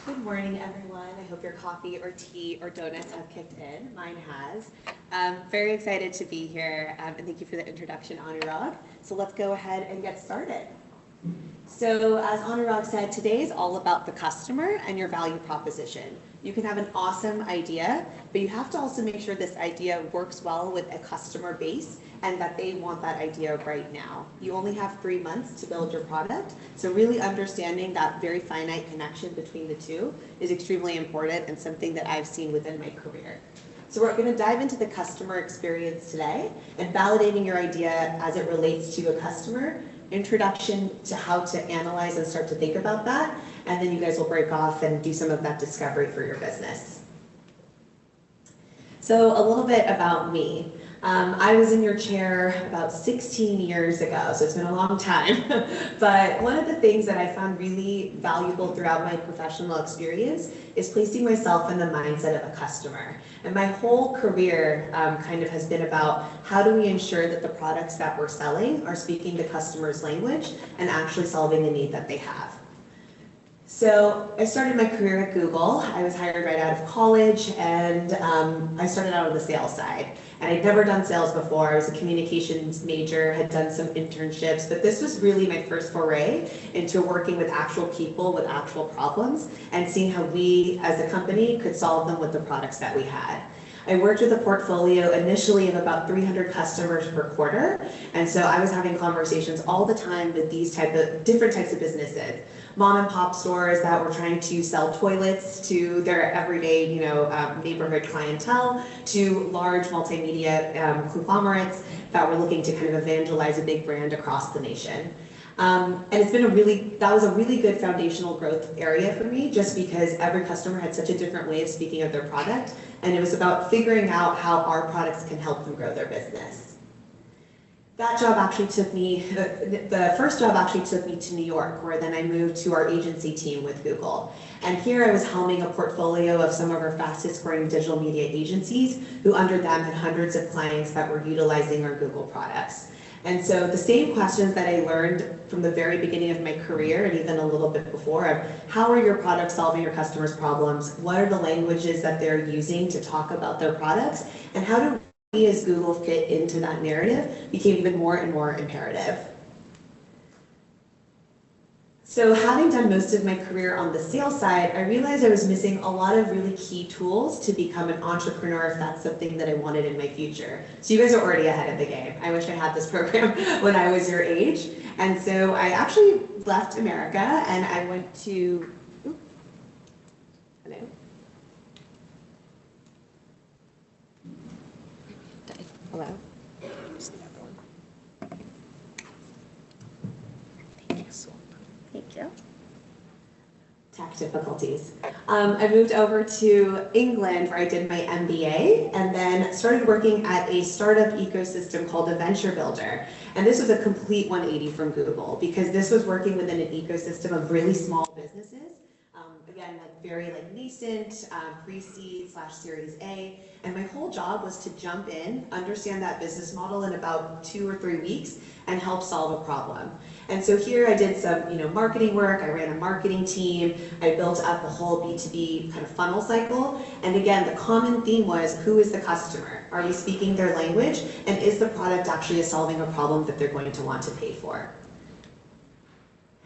Good morning, everyone. I hope your coffee or tea or donuts have kicked in. Mine has. Very excited to be here, and thank you for the introduction, Anurag. So let's go ahead and get started. So as Anurag said, today is all about the customer and your value proposition. You can have an awesome idea, but you have to also make sure this idea works well with a customer base and that they want that idea right now. You only have 3 months to build your product, so really understanding that very finite connection between the two is extremely important and something that I've seen within my career. So we're going to dive into the customer experience today and validating your idea as it relates to a customer, introduction to how to analyze and start to think about that, and then you guys will break off and do some of that discovery for your business. So a little bit about me. I was in your chair about 16 years ago, so it's been a long time. But one of the things that I found really valuable throughout my professional experience is placing myself in the mindset of a customer. And my whole career kind of has been about how do we ensure that the products that we're selling are speaking the customer's language and actually solving the need that they have. So I started my career at Google. I was hired right out of college, and I started out on the sales side. And I'd never done sales before. I was a communications major, had done some internships, but this was really my first foray into working with actual people with actual problems and seeing how we as a company could solve them with the products that we had. I worked with a portfolio initially of about 300 customers per quarter, and so I was having conversations all the time with these different types of businesses. Mom and pop stores that were trying to sell toilets to their everyday, neighborhood clientele, to large multimedia conglomerates that were looking to kind of evangelize a big brand across the nation. And that was a really good foundational growth area for me, just because every customer had such a different way of speaking of their product, and it was about figuring out how our products can help them grow their business. That job actually took me, the first job actually took me to New York, where then I moved to our agency team with Google. And here I was helming a portfolio of some of our fastest growing digital media agencies, who under them had hundreds of clients that were utilizing our Google products. And so the same questions that I learned from the very beginning of my career and even a little bit before of how are your products solving your customers' problems? What are the languages that they're using to talk about their products? And how do we as Google fit into that narrative became even more and more imperative. So having done most of my career on the sales side, I realized I was missing a lot of really key tools to become an entrepreneur if that's something that I wanted in my future. So you guys are already ahead of the game. I wish I had this program when I was your age. And so I actually left America and I went to, hello? Hello? Thank you. Tech difficulties. I moved over to England where I did my MBA and then started working at a startup ecosystem called a Venture Builder. And this was a complete 180 from Google because this was working within an ecosystem of really small businesses. Again, very nascent, pre-seed / Series A. And my whole job was to jump in, understand that business model in about 2 or 3 weeks and help solve a problem. And so here I did some marketing work, I ran a marketing team, I built up a whole B2B kind of funnel cycle. And again, the common theme was, who is the customer? Are we speaking their language? And is the product actually solving a problem that they're going to want to pay for?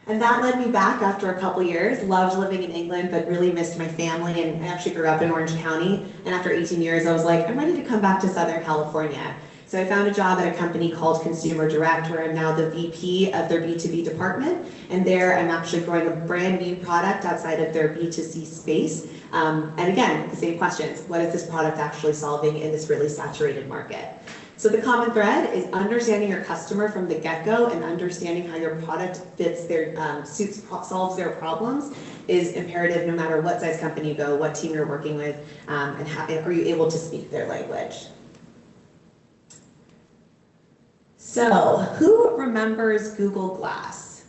And that led me back after a couple years. Loved living in England, but really missed my family. And I actually grew up in Orange County. And after 18 years, I was like, I'm ready to come back to Southern California. So I found a job at a company called Consumer Direct, where I'm now the VP of their B2B department. And there I'm actually growing a brand new product outside of their B2C space. And again, the same questions. What is this product actually solving in this really saturated market? So the common thread is understanding your customer from the get-go and understanding how your product fits their, solves their problems is imperative no matter what size company you go, what team you're working with, and are you able to speak their language. So who remembers Google Glass?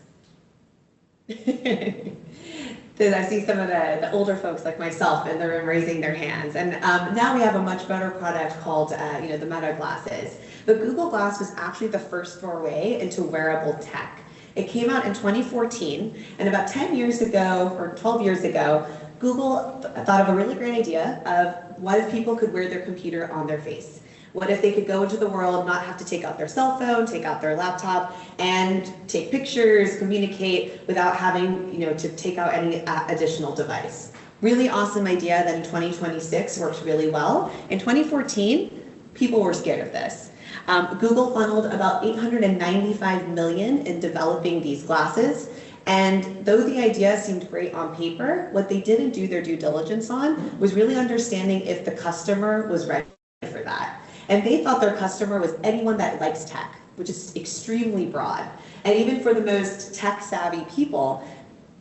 I see some of the older folks like myself in the room raising their hands. And now we have a much better product called the Meta glasses. But Google Glass was actually the first foray into wearable tech. It came out in 2014, and about 10 years ago, or 12 years ago, Google thought of a really great idea of what if people could wear their computer on their face? What if they could go into the world, not have to take out their cell phone, take out their laptop, and take pictures, communicate without having, to take out any additional device? Really awesome idea that in 2026 worked really well. In 2014, people were scared of this. Google funneled about $895 million in developing these glasses. And though the idea seemed great on paper, what they didn't do their due diligence on was really understanding if the customer was ready for that. And they thought their customer was anyone that likes tech, which is extremely broad. And even for the most tech savvy people,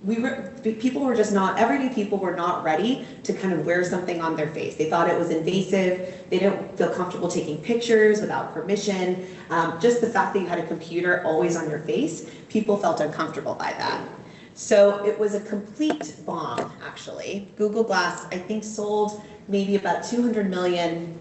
everyday people were not ready to kind of wear something on their face. They thought it was invasive. They didn't feel comfortable taking pictures without permission. Just the fact that you had a computer always on your face, people felt uncomfortable by that. So it was a complete bomb, actually. Google Glass, I think, sold maybe about 200 million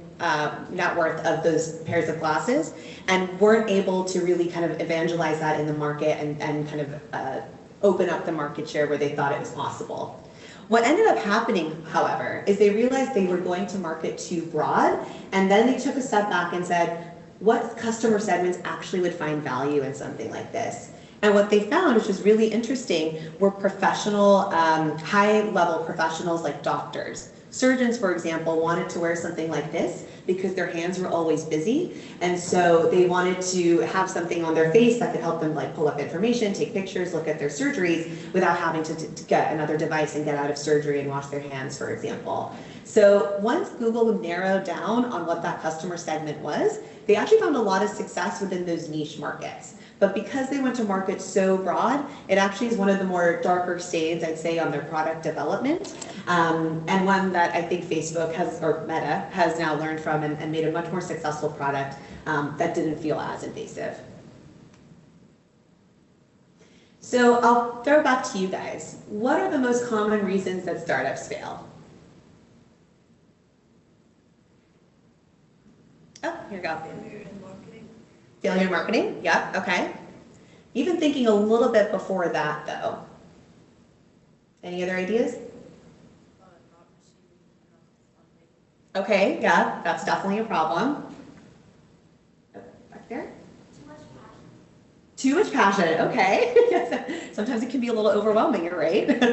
net worth of those pairs of glasses, and weren't able to really kind of evangelize that in the market and kind of open up the market share where they thought it was possible. What ended up happening, however, is they realized they were going to market too broad, and then they took a step back and said, what customer segments actually would find value in something like this? And what they found, which was really interesting, were professional, high-level professionals like doctors. Surgeons, for example, wanted to wear something like this because their hands were always busy, and so they wanted to have something on their face that could help them like pull up information, take pictures, look at their surgeries without having to get another device and get out of surgery and wash their hands, for example. So once Google narrowed down on what that customer segment was, they actually found a lot of success within those niche markets. But because they went to market so broad, it actually is one of the more darker stains, I'd say, on their product development, and one that I think Facebook or Meta has now learned from and made a much more successful product that didn't feel as invasive. So I'll throw it back to you guys. What are the most common reasons that startups fail? Oh, here you go. Failure in marketing, yep, okay. Even thinking a little bit before that, though. Any other ideas? Okay, yeah, that's definitely a problem. Oh, back there? Too much passion, okay. Yes. Sometimes it can be a little overwhelming, you're right. I feel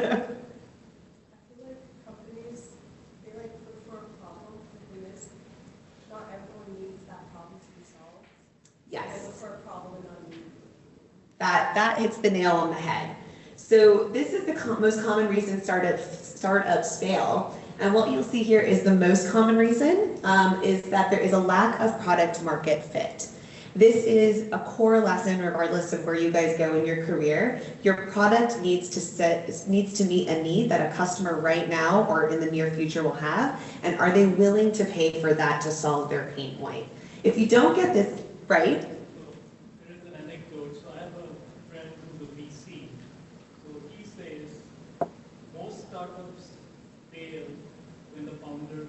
like companies, they like look for a problem, like this. Not everyone needs that problem to be solved. Yes. They look for a problem and not a need. That hits the nail on the head. So this is the most common reason startups fail. And what you'll see here is the most common reason is that there is a lack of product market fit. This is a core lesson regardless of where you guys go in your career. Your product needs to meet a need that a customer right now or in the near future will have, and are they willing to pay for that to solve their pain point? If you don't get this right. There is an anecdote. So I have a friend who's a VC. So he says most startups fail when the founder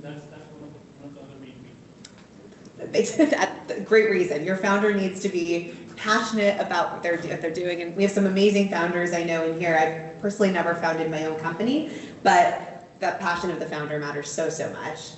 that's one of the other main reasons. That's a great reason. Your founder needs to be passionate about what they're doing, and we have some amazing founders I know in here. I've personally never founded my own company, but that passion of the founder matters so much.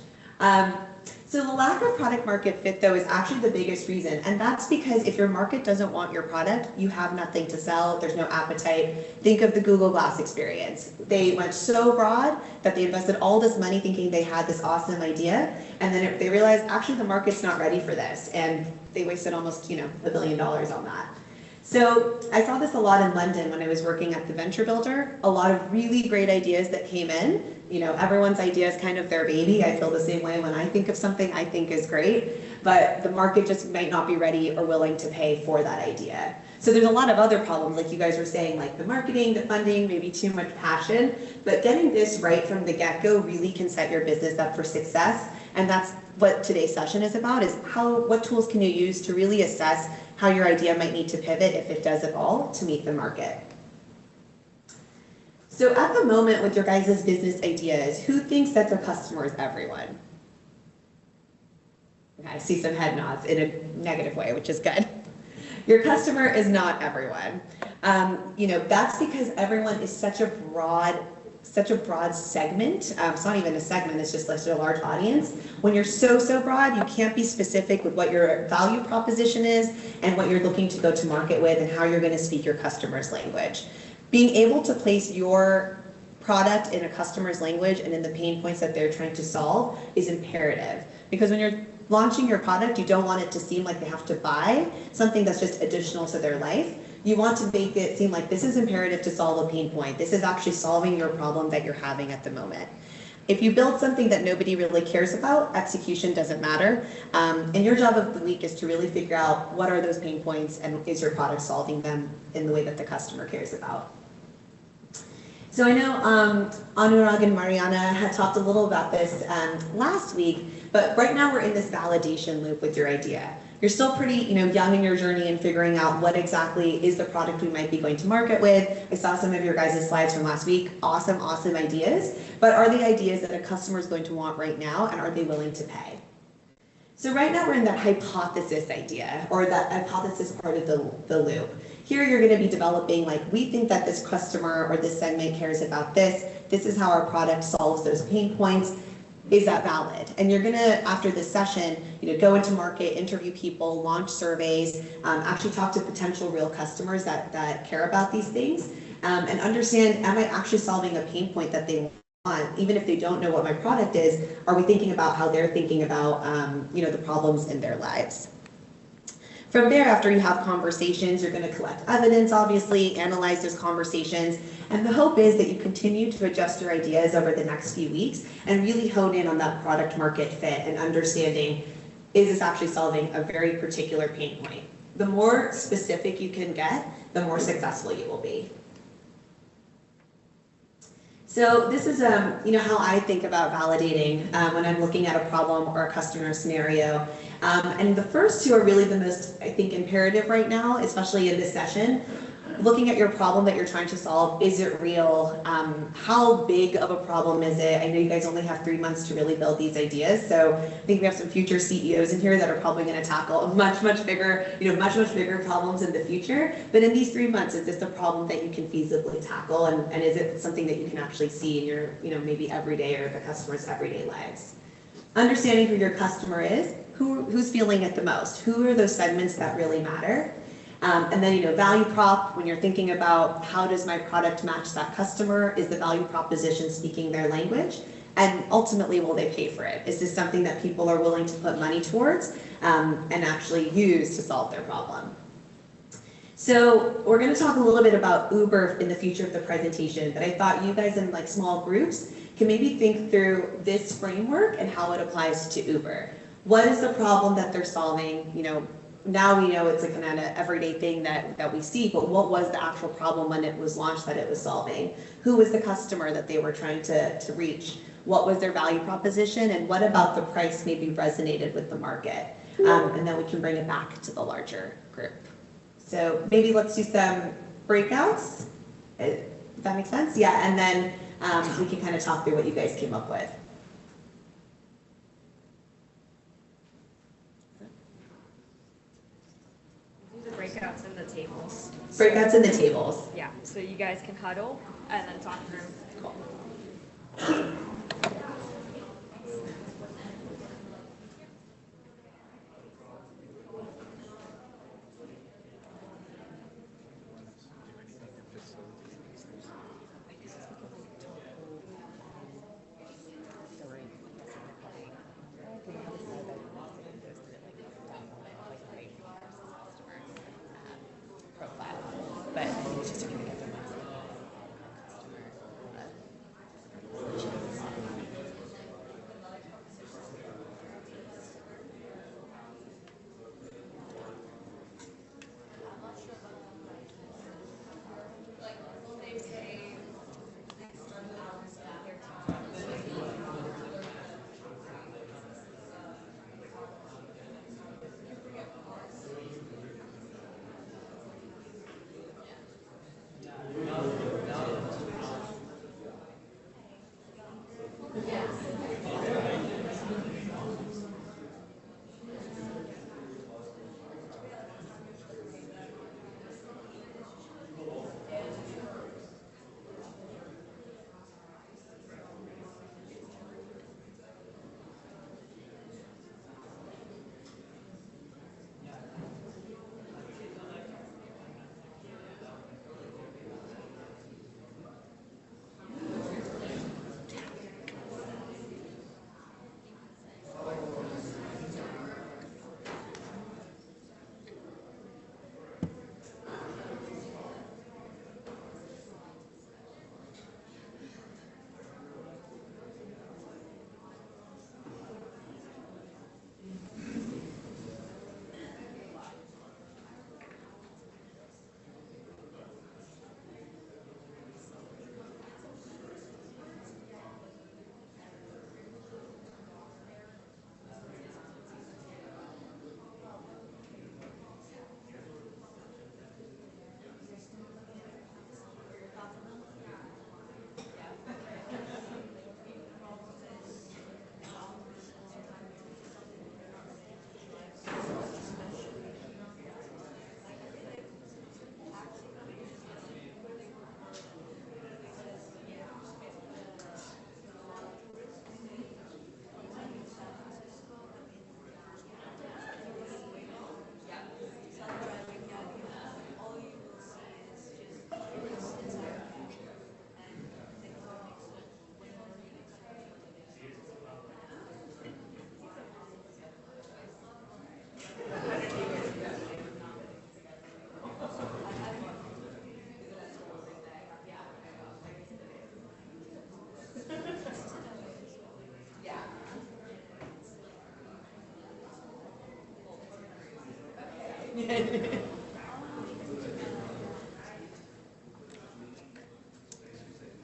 So the lack of product market fit, though, is actually the biggest reason, and that's because if your market doesn't want your product, you have nothing to sell, there's no appetite. Think of the Google Glass experience. They went so broad that they invested all this money thinking they had this awesome idea, and then they realized actually the market's not ready for this, and they wasted almost $1 billion on that. So I saw this a lot in London when I was working at the Venture Builder. A lot of really great ideas that came in. Everyone's idea is kind of their baby. I feel the same way when I think of something I think is great, but the market just might not be ready or willing to pay for that idea. So there's a lot of other problems, like you guys were saying, like the marketing, the funding, maybe too much passion, but getting this right from the get-go really can set your business up for success. And that's what today's session is about, is what tools can you use to really assess how your idea might need to pivot, if it does at all, to meet the market. So at the moment with your guys' business ideas, who thinks that their customer is everyone? Okay, I see some head nods in a negative way, which is good. Your customer is not everyone. That's because everyone is such a broad segment. It's not even a segment, it's just like a large audience. When you're so broad, you can't be specific with what your value proposition is and what you're looking to go to market with and how you're going to speak your customer's language. Being able to place your product in a customer's language and in the pain points that they're trying to solve is imperative. Because when you're launching your product, you don't want it to seem like they have to buy something that's just additional to their life. You want to make it seem like this is imperative to solve a pain point. This is actually solving your problem that you're having at the moment. If you build something that nobody really cares about, execution doesn't matter. And your job of the week is to really figure out what are those pain points and is your product solving them in the way that the customer cares about. So I know Anurag and Mariana had talked a little about this last week, but right now we're in this validation loop with your idea. You're still pretty, young in your journey and figuring out what exactly is the product we might be going to market with. I saw some of your guys' slides from last week. Awesome ideas. But are the ideas that a customer is going to want right now, and are they willing to pay? So right now we're in that hypothesis idea, or that hypothesis part of the loop. Here you're going to be developing, we think that this customer or this segment cares about this. This is how our product solves those pain points. Is that valid? And you're going to, after this session, go into market, interview people, launch surveys, actually talk to potential real customers that care about these things, and understand, am I actually solving a pain point that they want? Even if they don't know what my product is, are we thinking about how they're thinking about the problems in their lives? From there, after you have conversations, you're going to collect evidence, obviously, analyze those conversations, and the hope is that you continue to adjust your ideas over the next few weeks and really hone in on that product market fit and understanding, is this actually solving a very particular pain point? The more specific you can get, the more successful you will be. So this is how I think about validating when I'm looking at a problem or a customer scenario. And the first two are really the most, I think, imperative right now, especially in this session. Looking at your problem that you're trying to solve, is it real? How big of a problem is it? I know you guys only have 3 months to really build these ideas, so I think we have some future CEOs in here that are probably going to tackle much bigger, much bigger problems in the future. But in these 3 months, is this a problem that you can feasibly tackle, and is it something that you can actually see in your, maybe everyday or the customer's everyday lives? Understanding who your customer is, who's feeling it the most, who are those segments that really matter. And then, value prop, when you're thinking about how does my product match that customer, is the value proposition speaking their language? And ultimately, will they pay for it? Is this something that people are willing to put money towards and actually use to solve their problem? So we're going to talk a little bit about Uber in the future of the presentation, but I thought you guys in small groups can maybe think through this framework and how it applies to Uber. What is the problem that they're solving? Now we know it's a kind of everyday thing that we see, but what was the actual problem when it was launched that it was solving? Who was the customer that they were trying to reach? What was their value proposition? And what about the price maybe resonated with the market? And then we can bring it back to the larger group. So maybe let's do some breakouts. Does that make sense? Yeah, and then we can kind of talk through what you guys came up with. Breakouts in the tables. Breakouts in the tables. Yeah, so you guys can huddle and then talk through. Cool.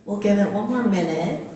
We'll give it one more minute.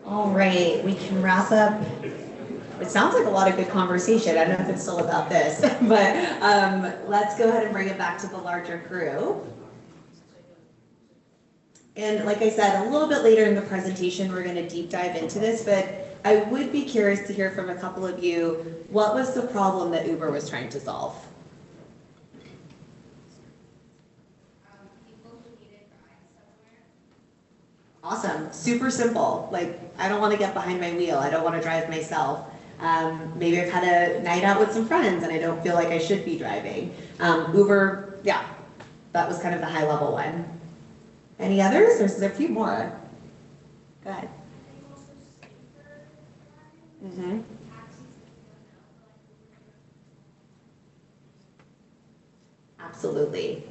All right, we can wrap up. It sounds like a lot of good conversation. I don't know if it's still about this, but let's go ahead and bring it back to the larger crew. And like I said, a little bit later in the presentation, we're going to deep dive into this, but I would be curious to hear from a couple of you, what was the problem that Uber was trying to solve? People who needed rides somewhere. Awesome, super simple. Like, I don't want to get behind my wheel. I don't want to drive myself. Maybe I've had a night out with some friends and I don't feel like I should be driving. Uber, yeah, that was kind of the high level one. Any others? There's a few more. Go ahead. Mm-hmm. Absolutely.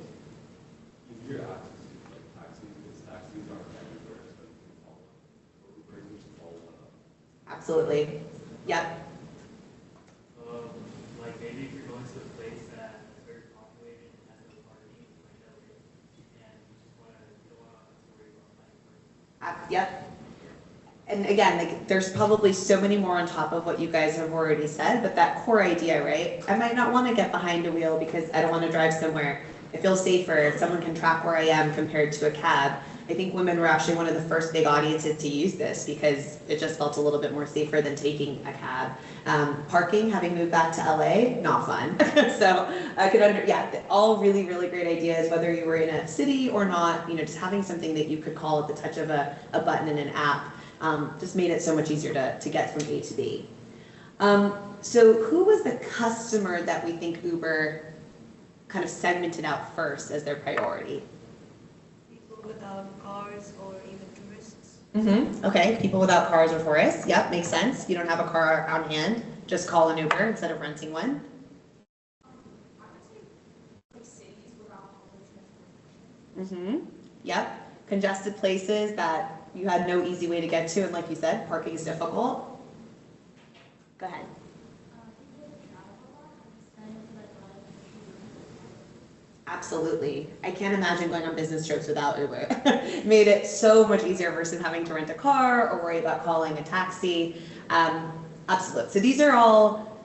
Easier access to like taxis, because taxis aren't everywhere, so Uber is all Absolutely. Yep. Like maybe if you're going to a place that is very populated and has no parking, like that way, and you don't want to worry about finding parking. Yep. And again, like, there's probably so many more on top of what you guys have already said, but that core idea, right? I might not want to get behind a wheel because I don't want to drive somewhere. I feel safer if someone can track where I am compared to a cab. I think women were actually one of the first big audiences to use this because it just felt a little bit more safer than taking a cab. Parking, having moved back to LA, not fun. So I could all really, really great ideas, whether you were in a city or not, just having something that you could call at the touch of a button in an app just made it so much easier to get from A to B. So who was the customer that we think Uber kind of segmented out first as their priority? Without cars or even tourists. Mm-hmm. Okay, people without cars or tourists. Yep, makes sense. You don't have a car on hand, just call an Uber instead of renting one. Like cities without public transportation. Mm-hmm. Yep, congested places that you had no easy way to get to, and like you said, parking is difficult. Go ahead. Absolutely. I can't imagine going on business trips without Uber. It made it so much easier versus having to rent a car or worry about calling a taxi. Absolutely. So these are all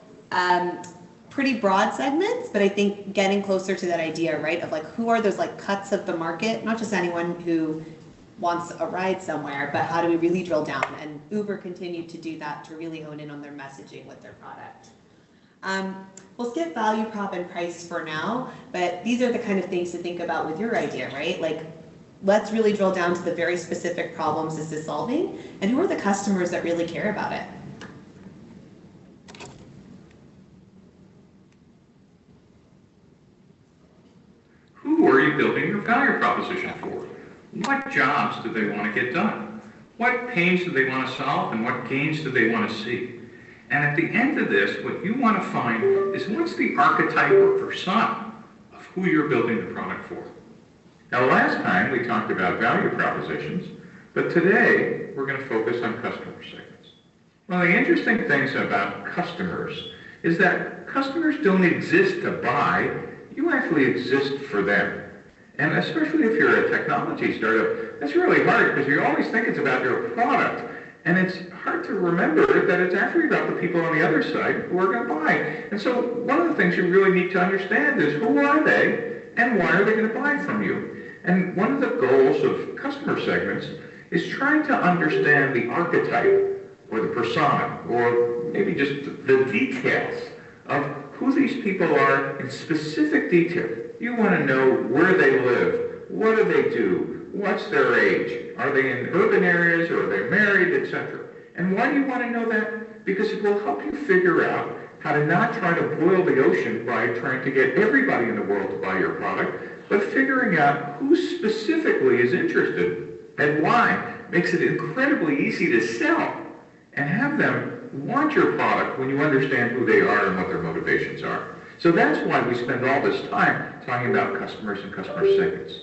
pretty broad segments, but I think getting closer to that idea, right, of like who are those like cuts of the market, not just anyone who wants a ride somewhere, but how do we really drill down? And Uber continued to do that to really hone in on their messaging with their product. We'll skip value prop and price for now, but these are the kind of things to think about with your idea, right? Like, let's really drill down to the very specific problems this is solving, and who are the customers that really care about it? Who are you building your value proposition for? What jobs do they want to get done? What pains do they want to solve, and what gains do they want to see? And at the end of this, what you want to find is what's the archetype or persona of who you're building the product for. Now, last time we talked about value propositions, but today we're going to focus on customer segments. One of the interesting things about customers is that customers don't exist to buy, you actually exist for them. And especially if you're a technology startup, that's really hard because you always think it's about your product. And it's hard to remember that it's actually about the people on the other side who are going to buy. And so one of the things you really need to understand is who are they and why are they going to buy from you? And one of the goals of customer segments is trying to understand the archetype or the persona or maybe just the details of who these people are in specific detail. You want to know where they live, what do they do, what's their age, are they in urban areas or are they married, etc. And why do you want to know that? Because it will help you figure out how to not try to boil the ocean by trying to get everybody in the world to buy your product, but figuring out who specifically is interested and why makes it incredibly easy to sell and have them want your product when you understand who they are and what their motivations are. So that's why we spend all this time talking about customers and customer segments.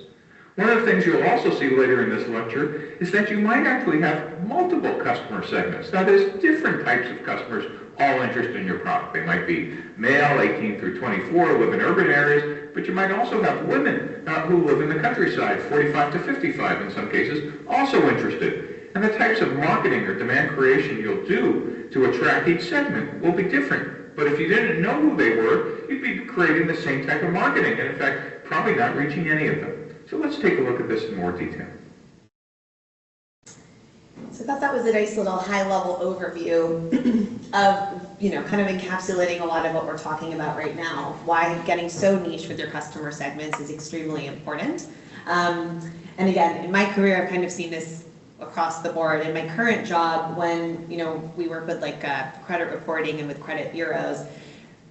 One of the things you'll also see later in this lecture is that you might actually have multiple customer segments. That is, different types of customers all interested in your product. They might be male, 18 through 24, live in urban areas, but you might also have women who live in the countryside, 45 to 55 in some cases, also interested. And the types of marketing or demand creation you'll do to attract each segment will be different. But if you didn't know who they were, you'd be creating the same type of marketing, and in fact, probably not reaching any of them. So let's take a look at this in more detail. So I thought that was a nice little high-level overview of, kind of encapsulating a lot of what we're talking about right now, why getting so niche with your customer segments is extremely important. And again, in my career, I've kind of seen this across the board. In my current job, when, we work with credit reporting and with credit bureaus,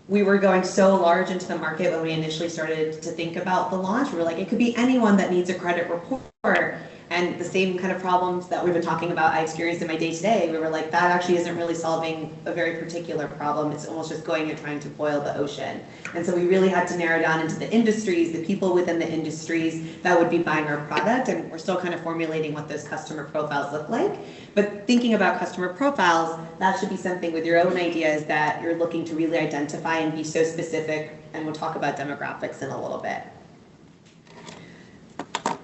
we were going so large into the market when we initially started to think about the launch. We were like, it could be anyone that needs a credit report. And the same kind of problems that we've been talking about I experienced in my day-to-day, we were like, that actually isn't really solving a very particular problem. It's almost just going and trying to boil the ocean. And so we really had to narrow down into the industries, the people within the industries that would be buying our product. And we're still kind of formulating what those customer profiles look like. But thinking about customer profiles, that should be something with your own ideas that you're looking to really identify and be so specific. And we'll talk about demographics in a little bit.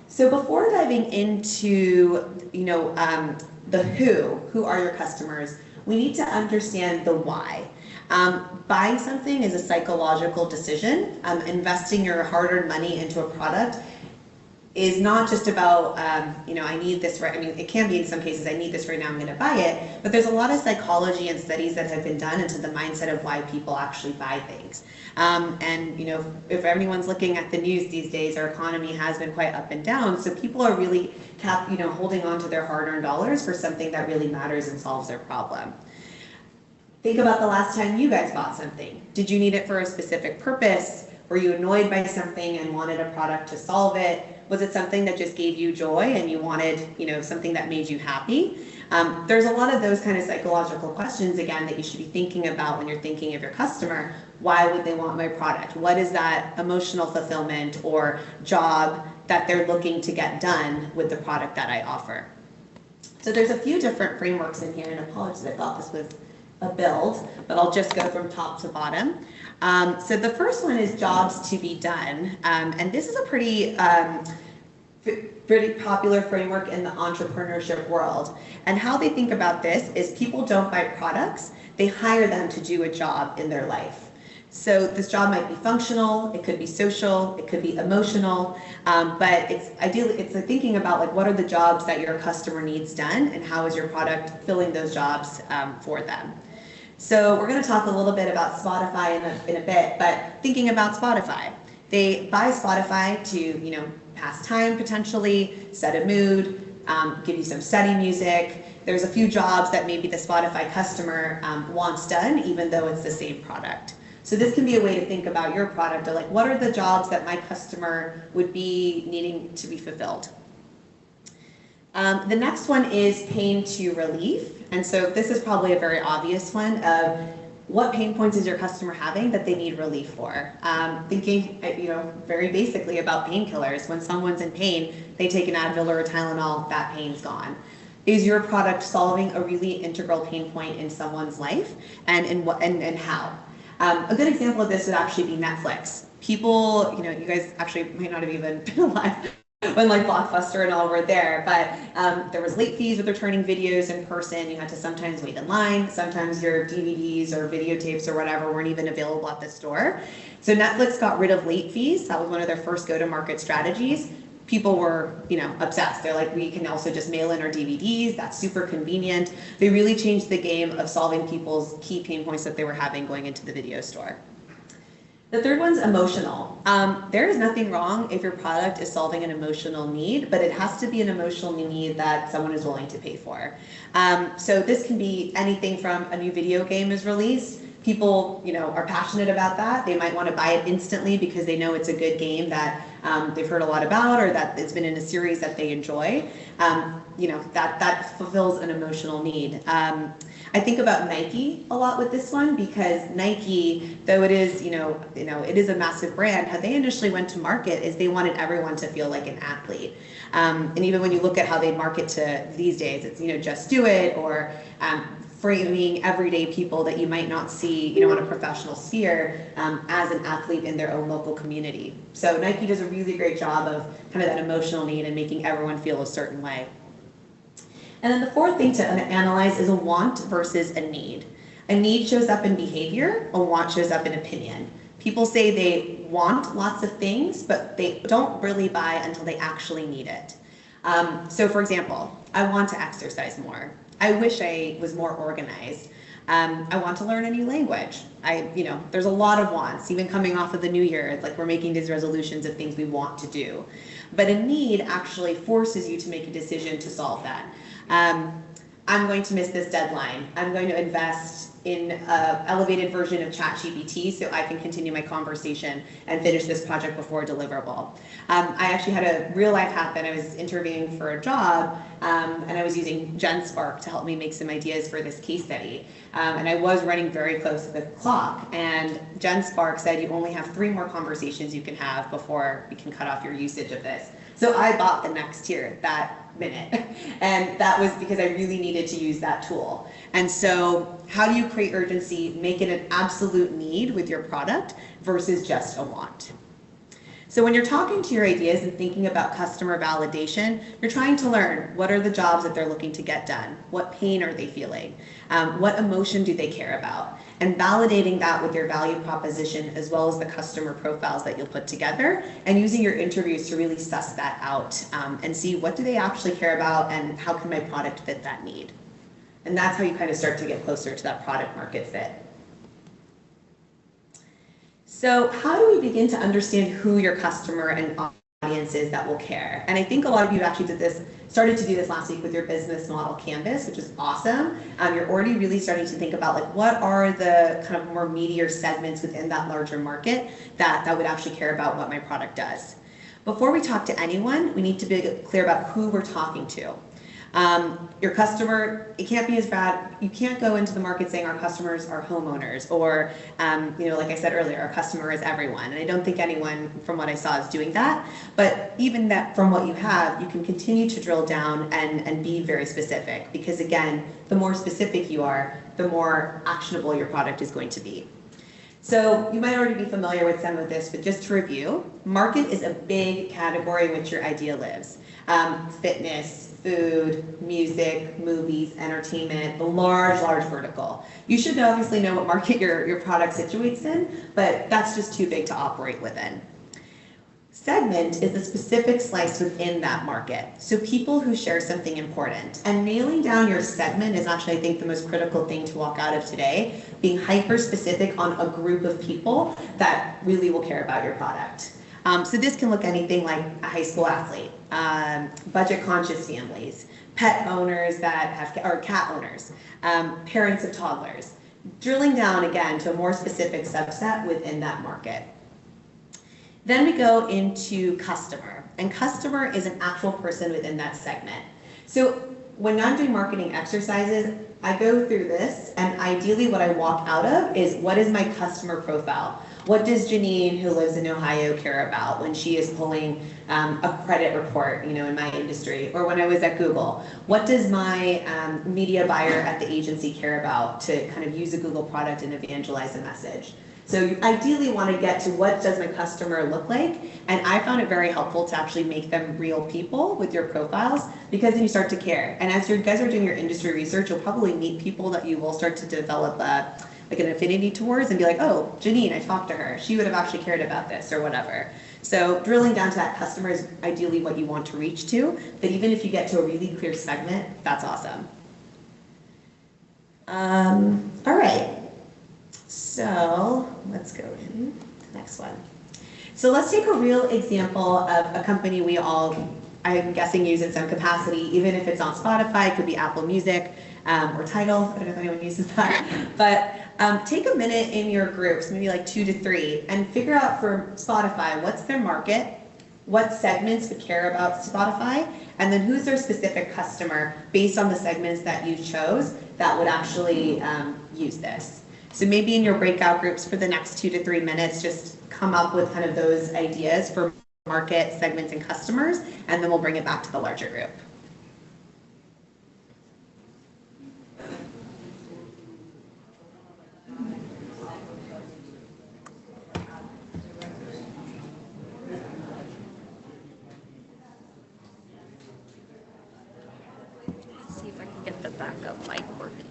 So before diving into, the who are your customers, we need to understand the why. Buying something is a psychological decision. Investing your hard-earned money into a product is not just about, I need this right. I mean, it can be in some cases, I need this right now, I'm going to buy it. But there's a lot of psychology and studies that have been done into the mindset of why people actually buy things. If everyone's looking at the news these days, our economy has been quite up and down. So people are really holding on to their hard-earned dollars for something that really matters and solves their problem. Think about the last time you guys bought something. Did you need it for a specific purpose? Were you annoyed by something and wanted a product to solve it? Was it something that just gave you joy and you wanted, something that made you happy? There's a lot of those kind of psychological questions, again, that you should be thinking about when you're thinking of your customer. Why would they want my product? What is that emotional fulfillment or job that they're looking to get done with the product that I offer? So there's a few different frameworks in here, and apologies, I thought this was a build, but I'll just go from top to bottom. So the first one is jobs to be done. And this is a pretty popular framework in the entrepreneurship world. And how they think about this is people don't buy products, they hire them to do a job in their life. So this job might be functional, it could be social, it could be emotional, but it's thinking about what are the jobs that your customer needs done and how is your product filling those jobs for them. So we're going to talk a little bit about Spotify in a bit, but thinking about Spotify, they buy Spotify to, pass time potentially, set a mood, give you some study music. There's a few jobs that maybe the Spotify customer wants done, even though it's the same product. So this can be a way to think about your product, of what are the jobs that my customer would be needing to be fulfilled. The next one is pain to relief. And so this is probably a very obvious one of what pain points is your customer having that they need relief for? Thinking, very basically about painkillers. When someone's in pain, they take an Advil or a Tylenol, that pain's gone. Is your product solving a really integral pain point in someone's life, and how? A good example of this would actually be Netflix. People, you guys actually might not have even been alive when Blockbuster and all were there, but there was late fees with returning videos in person. You had to sometimes wait in line. Sometimes your DVDs or videotapes or whatever weren't even available at the store. So Netflix got rid of late fees. That was one of their first go-to-market strategies. People were, obsessed. They're like, we can also just mail in our DVDs. That's super convenient. They really changed the game of solving people's key pain points that they were having going into the video store. The third one's emotional. There is nothing wrong if your product is solving an emotional need, but it has to be an emotional need that someone is willing to pay for. So this can be anything from a new video game is released. People, are passionate about that. They might want to buy it instantly because they know it's a good game that they've heard a lot about, or that it's been in a series that they enjoy. That fulfills an emotional need. I think about Nike a lot with this one, because Nike, though it is, it is a massive brand, how they initially went to market is they wanted everyone to feel like an athlete. And even when you look at how they market to these days, it's, just do it, or framing everyday people that you might not see, in a professional sphere as an athlete in their own local community. So Nike does a really great job of kind of that emotional need and making everyone feel a certain way. And then the fourth thing to analyze is a want versus a need. A need shows up in behavior, a want shows up in opinion. People say they want lots of things, but they don't really buy until they actually need it. So for example, I want to exercise more. I wish I was more organized. I want to learn a new language. There's a lot of wants, even coming off of the new year. It's like we're making these resolutions of things we want to do. But a need actually forces you to make a decision to solve that. I'm going to miss this deadline. I'm going to invest in an elevated version of ChatGPT so I can continue my conversation and finish this project before deliverable. I actually had a real life happen. I was interviewing for a job and I was using GenSpark to help me make some ideas for this case study. And I was running very close to the clock, and GenSpark said you only have 3 more conversations you can have before we can cut off your usage of this. So I bought the next tier that minute. And that was because I really needed to use that tool. And so how do you create urgency, make it an absolute need with your product versus just a want? So when you're talking to your ideas and thinking about customer validation, you're trying to learn what are the jobs that they're looking to get done? What pain are they feeling? What emotion do they care about? And validating that with your value proposition as well as the customer profiles that you'll put together, and using your interviews to really suss that out and see what do they actually care about and how can my product fit that need. And that's how you kind of start to get closer to that product market fit. So how do we begin to understand who your customer and audience is that will care? And I think a lot of you actually started to do this last week with your business model canvas, which is awesome. You're already really starting to think about like what are the kind of more meatier segments within that larger market that would actually care about what my product does. Before we talk to anyone, we need to be clear about who we're talking to. Your customer, it can't be as bad. You can't go into the market saying our customers are homeowners, or, like I said earlier, our customer is everyone. And I don't think anyone from what I saw is doing that. But even that from what you have, you can continue to drill down and be very specific, because again, the more specific you are, the more actionable your product is going to be. So you might already be familiar with some of this, but just to review, market is a big category in which your idea lives. Fitness, food, music, movies, entertainment, the large vertical. You should obviously know what market your product situates in, but that's just too big to operate within. Segment is a specific slice within that market. So people who share something important. And nailing down your segment is actually, I think, the most critical thing to walk out of today, being hyper specific on a group of people that really will care about your product. So this can look anything like a high school athlete, budget conscious families, pet owners or cat owners, parents of toddlers, drilling down again to a more specific subset within that market. Then we go into customer, and customer is an actual person within that segment. So when I'm doing marketing exercises, I go through this, and ideally what I walk out of is what is my customer profile? What does Janine, who lives in Ohio, care about when she is pulling a credit report, in my industry, or when I was at Google? What does my media buyer at the agency care about to kind of use a Google product and evangelize a message? So you ideally want to get to what does my customer look like, and I found it very helpful to actually make them real people with your profiles, because then you start to care. And as you guys are doing your industry research, you'll probably meet people that you will start to develop like an affinity towards and be like, oh, Janine, I talked to her. She would have actually cared about this or whatever. So drilling down to that customer is ideally what you want to reach to, but even if you get to a really clear segment, that's awesome. All right, so let's go in. Next one. So let's take a real example of a company we all, I'm guessing, use in some capacity, even if it's on Spotify, it could be Apple Music or Tidal. I don't know if anyone uses that. But take a minute in your groups, maybe like 2 to 3, and figure out for Spotify, what's their market, what segments would care about Spotify, and then who's their specific customer based on the segments that you chose that would actually use this. So maybe in your breakout groups for the next 2 to 3 minutes, just come up with kind of those ideas for market segments and customers, and then we'll bring it back to the larger group. See if I can get the backup mic working.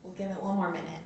We'll give it one more minute.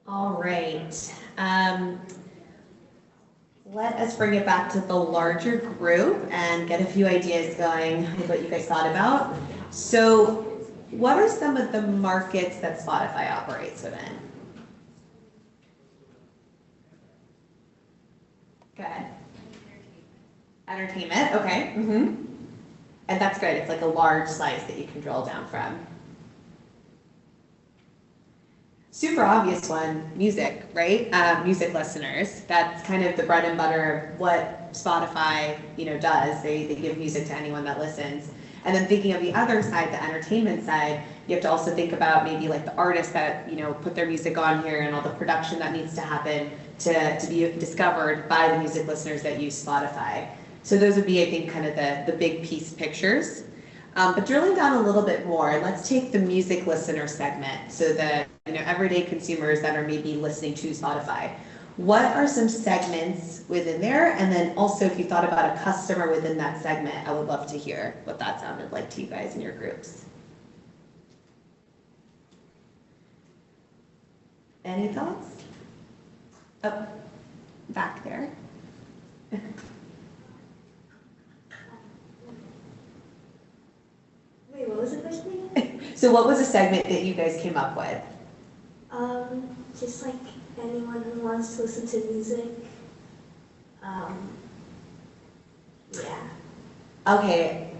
All right. Let us bring it back to the larger group and get a few ideas going with what you guys thought about. So what are some of the markets that Spotify operates within? Go ahead. Entertainment, okay. And that's good. It's like a large slice that you can drill down from. Super obvious one, music, right? Music listeners. That's kind of the bread and butter of what Spotify, does. They give music to anyone that listens. And then thinking of the other side, the entertainment side, you have to also think about maybe like the artists that, put their music on here and all the production that needs to happen to be discovered by the music listeners that use Spotify. So those would be, I think, kind of the big piece pictures. But drilling down a little bit more, let's take the music listener segment. So the everyday consumers that are maybe listening to Spotify. What are some segments within there? And then also, if you thought about a customer within that segment, I would love to hear what that sounded like to you guys in your groups. Any thoughts? Oh, back there. Wait, what was the question? So what was a segment that you guys came up with? Just like anyone who wants to listen to music. Yeah. Okay,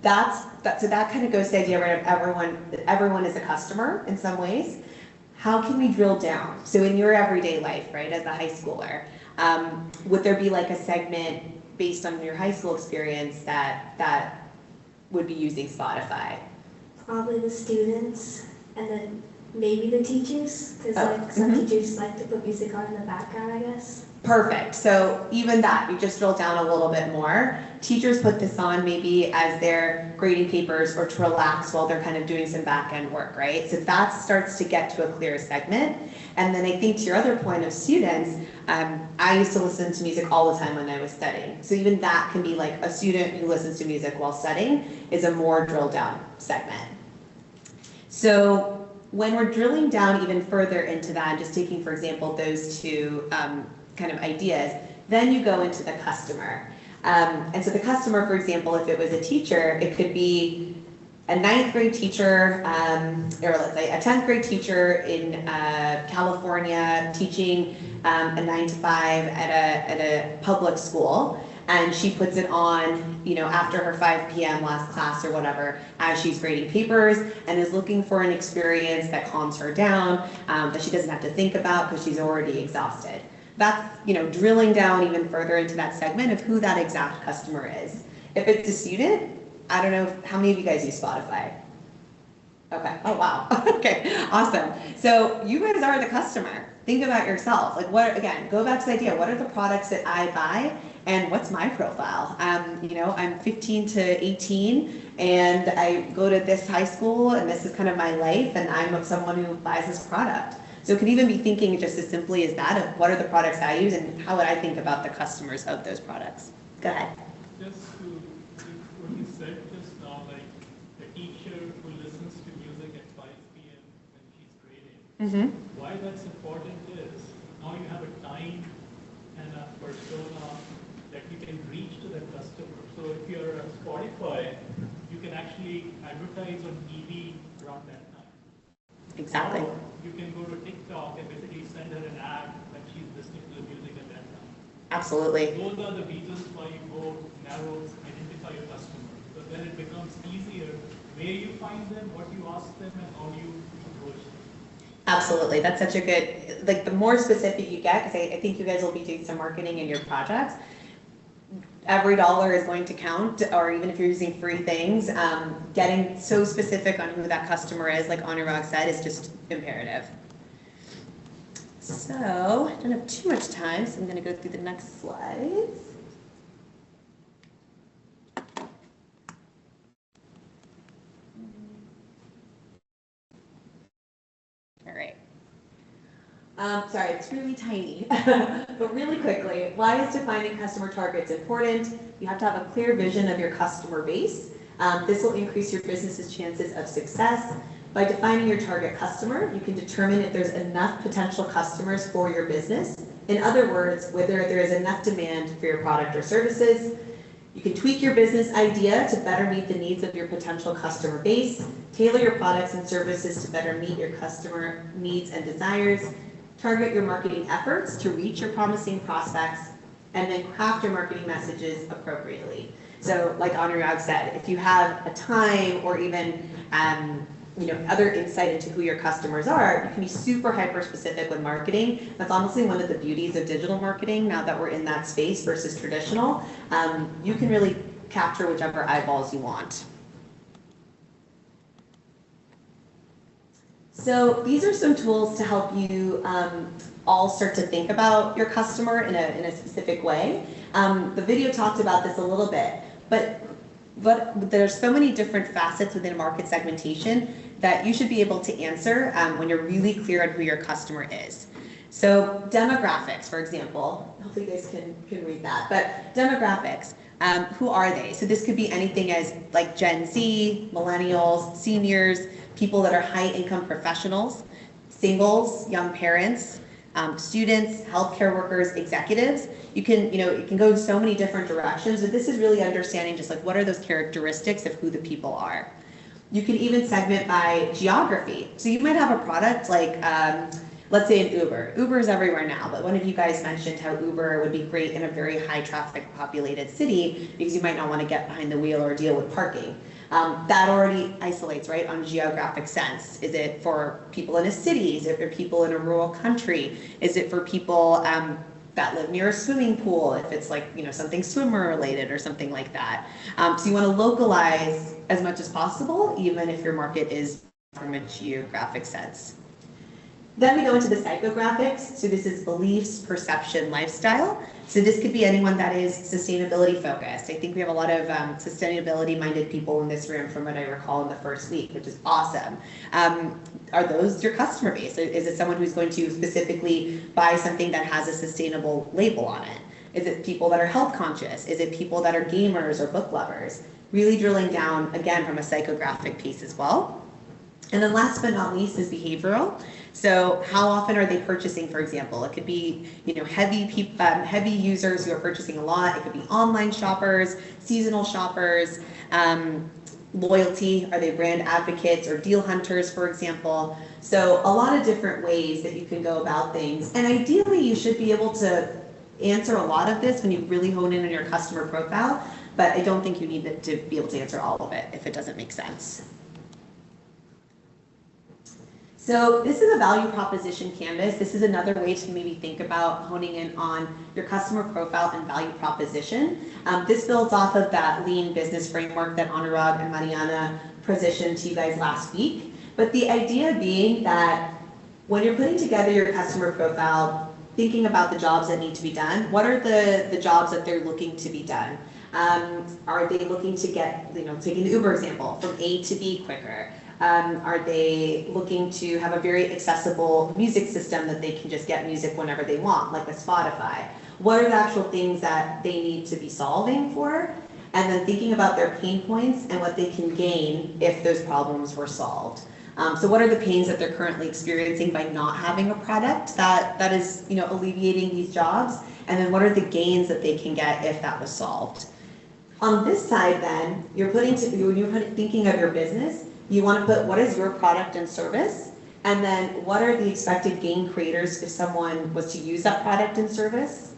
so that kind of goes to the idea of everyone is a customer in some ways. How can we drill down? So in your everyday life, right, as a high schooler, would there be like a segment based on your high school experience that would be using Spotify? Probably the students, and then maybe the teachers, because some teachers like to put music on in the background, I guess. Perfect. So even that, we just drill down a little bit more. Teachers put this on maybe as they're grading papers or to relax while they're kind of doing some back-end work, right? So that starts to get to a clear segment. And then I think to your other point of students, I used to listen to music all the time when I was studying. So even that can be like a student who listens to music while studying is a more drilled down segment. So when we're drilling down even further into that, just taking, for example, those two kind of ideas, then you go into the customer. And so the customer, for example, if it was a teacher, it could be a ninth grade teacher, or let's say a 10th grade teacher in California teaching a 9 to 5 at a public school. And she puts it on, you know, after her 5 p.m. last class or whatever, as she's grading papers, and is looking for an experience that calms her down, that she doesn't have to think about because she's already exhausted. That's, you know, drilling down even further into that segment of who that exact customer is. If it's a student, I don't know how many of you guys use Spotify. Okay. Oh, wow. Okay. Awesome. So you guys are the customer. Think about yourself. Like, what, again, go back to the idea. What are the products that I buy and what's my profile? You know, I'm 15 to 18 and I go to this high school and this is kind of my life and I'm someone who buys this product. So it could even be thinking just as simply as that of what are the products I use and how would I think about the customers of those products? Go ahead. Just to what you said just now, like the teacher who listens to music at 5 p.m. when she's grading. Why that's important is now you have a time and a persona that you can reach to the customer. So if you're a Spotify, you can actually advertise on TV around that time. Exactly. Now, you can go to TikTok and basically send her an ad when she's listening to the music at that time. Absolutely. Those are the reasons why you go narrow, identify your customer. So then it becomes easier where you find them, what you ask them, and how you approach them. Absolutely. That's such a good, like the more specific you get, because I think you guys will be doing some marketing in your projects, every dollar is going to count, or even if you're using free things, getting so specific on who that customer is, like Anurag said, is just imperative. So, I don't have too much time, so I'm going to go through the next slides. All right. Sorry, it's really tiny, but really quickly, why is defining customer targets important? You have to have a clear vision of your customer base. This will increase your business's chances of success. By defining your target customer, you can determine if there's enough potential customers for your business. In other words, whether there is enough demand for your product or services. You can tweak your business idea to better meet the needs of your potential customer base, tailor your products and services to better meet your customer needs and desires, target your marketing efforts to reach your promising prospects, and then craft your marketing messages appropriately. So like Anurag said, if you have a time or even other insight into who your customers are, you can be super hyper specific with marketing. That's honestly one of the beauties of digital marketing now that we're in that space versus traditional. You can really capture whichever eyeballs you want. So these are some tools to help you all start to think about your customer in a specific way. The video talked about this a little bit, but there's so many different facets within market segmentation that you should be able to answer when you're really clear on who your customer is. So demographics, for example, hopefully you guys can read that, but demographics, who are they? So this could be anything as like Gen Z, millennials, seniors, people that are high income professionals, singles, young parents, students, healthcare workers, executives. It can go in so many different directions, but this is really understanding just like what are those characteristics of who the people are. You can even segment by geography. So you might have a product like, let's say an Uber. Uber is everywhere now, but one of you guys mentioned how Uber would be great in a very high traffic populated city because you might not want to get behind the wheel or deal with parking. That already isolates, right, on geographic sense. Is it for people in a city? Is it for people in a rural country? Is it for people that live near a swimming pool, if it's like, something swimmer related or something like that. So you want to localize as much as possible, even if your market is from a geographic sense. Then we go into the psychographics. So this is beliefs, perception, lifestyle. So this could be anyone that is sustainability focused. I think we have a lot of sustainability minded people in this room from what I recall in the first week, which is awesome. Are those your customer base? Is it someone who's going to specifically buy something that has a sustainable label on it? Is it people that are health conscious? Is it people that are gamers or book lovers? Really drilling down, again, from a psychographic piece as well. And then last but not least is behavioral. So how often are they purchasing, for example? It could be, heavy users who are purchasing a lot. It could be online shoppers, seasonal shoppers, loyalty. Are they brand advocates or deal hunters, for example? So a lot of different ways that you can go about things. And ideally, you should be able to answer a lot of this when you really hone in on your customer profile, but I don't think you need to be able to answer all of it if it doesn't make sense. So this is a value proposition canvas. This is another way to maybe think about honing in on your customer profile and value proposition. This builds off of that lean business framework that Anurag and Mariana positioned to you guys last week. But the idea being that when you're putting together your customer profile, thinking about the jobs that need to be done, what are the jobs that they're looking to be done? Are they looking to get, taking the Uber example, from A to B quicker? Are they looking to have a very accessible music system that they can just get music whenever they want, like a Spotify? What are the actual things that they need to be solving for? And then thinking about their pain points and what they can gain if those problems were solved. So what are the pains that they're currently experiencing by not having a product that is alleviating these jobs? And then what are the gains that they can get if that was solved? On this side then, when you're thinking of your business, you want to put what is your product and service, and then what are the expected gain creators if someone was to use that product and service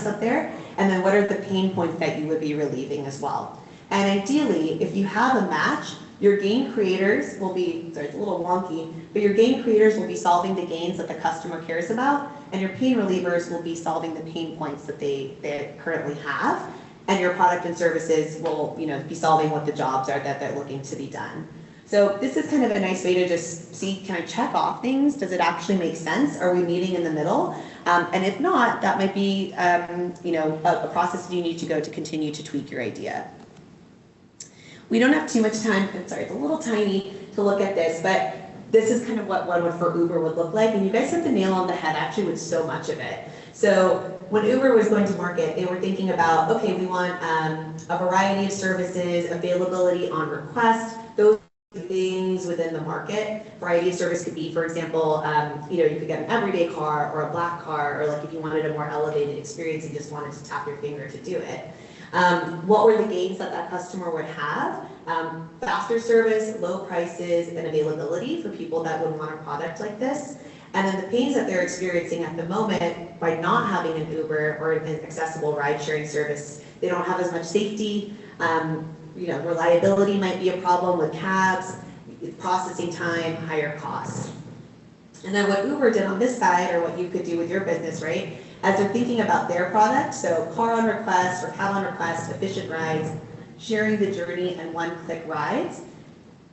up there, and then what are the pain points that you would be relieving as well. And ideally, if you have a match, your gain creators will be, sorry, it's a little wonky, but your gain creators will be solving the gains that the customer cares about, and your pain relievers will be solving the pain points that they currently have. And your product and services will, be solving what the jobs are that they're looking to be done. So this is kind of a nice way to just see, can I check off things? Does it actually make sense? Are we meeting in the middle? And if not, that might be, a process you need to go to continue to tweak your idea. We don't have too much time. I'm sorry, it's a little tiny to look at this, but this is kind of what one for Uber would look like. And you guys hit the nail on the head actually with so much of it. So when Uber was going to market, they were thinking about, okay, we want a variety of services, availability on request, those things within the market. Variety of service could be, for example, you could get an everyday car or a black car, or like if you wanted a more elevated experience, you just wanted to tap your finger to do it. What were the gains that customer would have? Faster service, low prices, and availability for people that would want a product like this. And then the pains that they're experiencing at the moment by not having an Uber or an accessible ride-sharing service, they don't have as much safety. Reliability might be a problem with cabs, processing time, higher costs. And then what Uber did on this side, or what you could do with your business, right? As they're thinking about their product, so car on request or cab on request, efficient rides, sharing the journey, and one-click rides.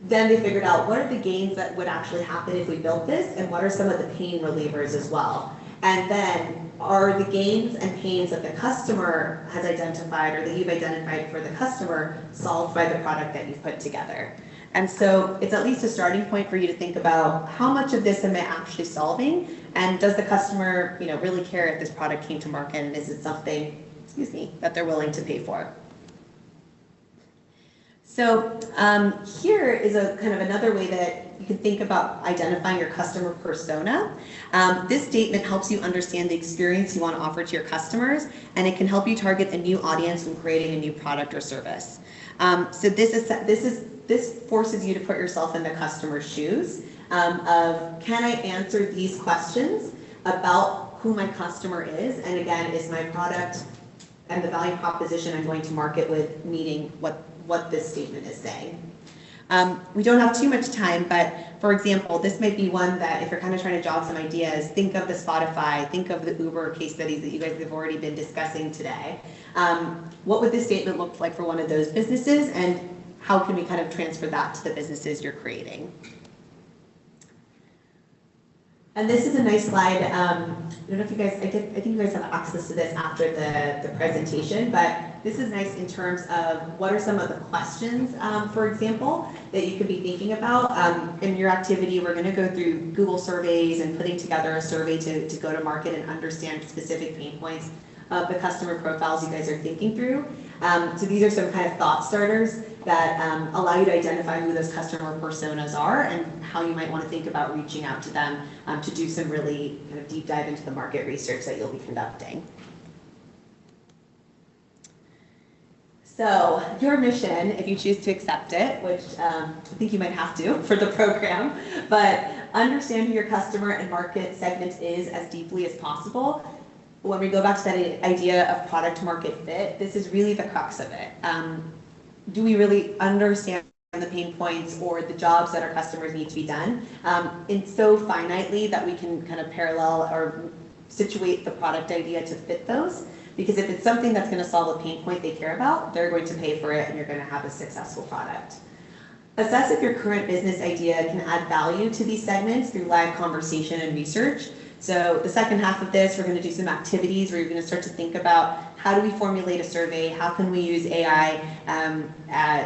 Then they figured out what are the gains that would actually happen if we built this, and what are some of the pain relievers as well. And then are the gains and pains that the customer has identified or that you've identified for the customer solved by the product that you've put together. And so it's at least a starting point for you to think about how much of this am I actually solving, and does the customer really care if this product came to market, and is it something, that they're willing to pay for. So here is a kind of another way that you can think about identifying your customer persona. This statement helps you understand the experience you want to offer to your customers, and it can help you target a new audience when creating a new product or service. So this forces you to put yourself in the customer's shoes of, can I answer these questions about who my customer is? And again, is my product and the value proposition I'm going to market with meeting what this statement is saying. We don't have too much time, but for example, this might be one that if you're kind of trying to jog some ideas, think of the Spotify, think of the Uber case studies that you guys have already been discussing today. What would this statement look like for one of those businesses, and how can we kind of transfer that to the businesses you're creating? And this is a nice slide. I don't know if you guys, I think you guys have access to this after the presentation, but this is nice in terms of what are some of the questions, for example, that you could be thinking about. In your activity, we're going to go through Google surveys and putting together a survey to go to market and understand specific pain points of the customer profiles you guys are thinking through. So these are some kind of thought starters that allow you to identify who those customer personas are and how you might want to think about reaching out to them to do some really kind of deep dive into the market research that you'll be conducting. So your mission, if you choose to accept it, which I think you might have to for the program, but understand who your customer and market segment is as deeply as possible. When we go back to that idea of product market fit, this is really the crux of it. Do we really understand the pain points or the jobs that our customers need to be done in so finitely that we can kind of parallel or situate the product idea to fit those? Because if it's something that's going to solve a pain point they care about, they're going to pay for it and you're going to have a successful product. Assess if your current business idea can add value to these segments through live conversation and research. So the second half of this, we're going to do some activities where you're going to start to think about how do we formulate a survey, how can we use AI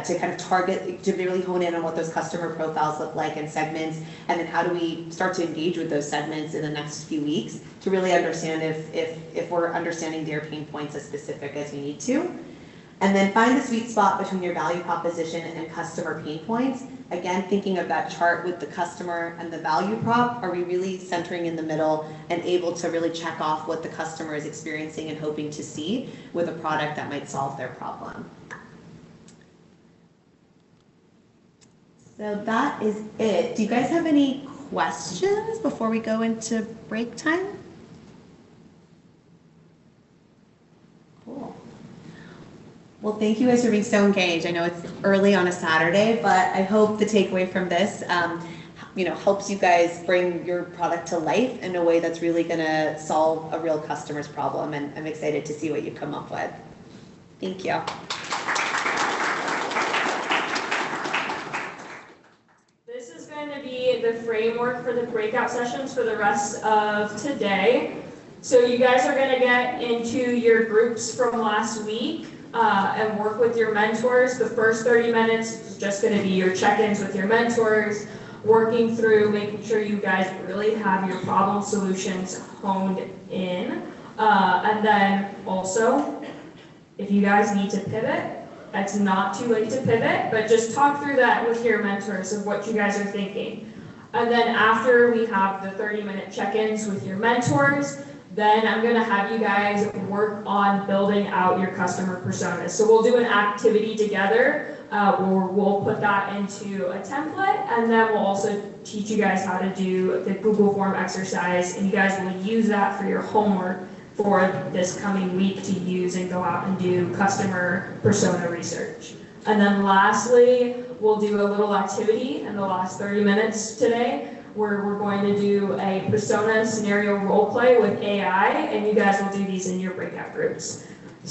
to kind of target, to really hone in on what those customer profiles look like and segments, and then how do we start to engage with those segments in the next few weeks to really understand if we're understanding their pain points as specific as we need to. And then find the sweet spot between your value proposition and customer pain points. Again, thinking of that chart with the customer and the value prop, are we really centering in the middle and able to really check off what the customer is experiencing and hoping to see with a product that might solve their problem? So that is it. Do you guys have any questions before we go into break time? Cool. Well, thank you guys for being so engaged. I know it's early on a Saturday, but I hope the takeaway from this, helps you guys bring your product to life in a way that's really going to solve a real customer's problem. And I'm excited to see what you come up with. Thank you. This is going to be the framework for the breakout sessions for the rest of today. So you guys are going to get into your groups from last week. And work with your mentors. The first 30 minutes is just going to be your check-ins with your mentors, working through making sure you guys really have your problem solutions honed in. And then also, if you guys need to pivot, it's not too late to pivot, but just talk through that with your mentors of what you guys are thinking. And then after we have the 30-minute check-ins with your mentors, then I'm going to have you guys work on building out your customer personas. So we'll do an activity together where we'll put that into a template, and then we'll also teach you guys how to do the Google form exercise, and you guys will use that for your homework for this coming week to use and go out and do customer persona research. And then lastly, we'll do a little activity in the last 30 minutes today, where we're going to do a persona scenario role play with AI, and you guys will do these in your breakout groups.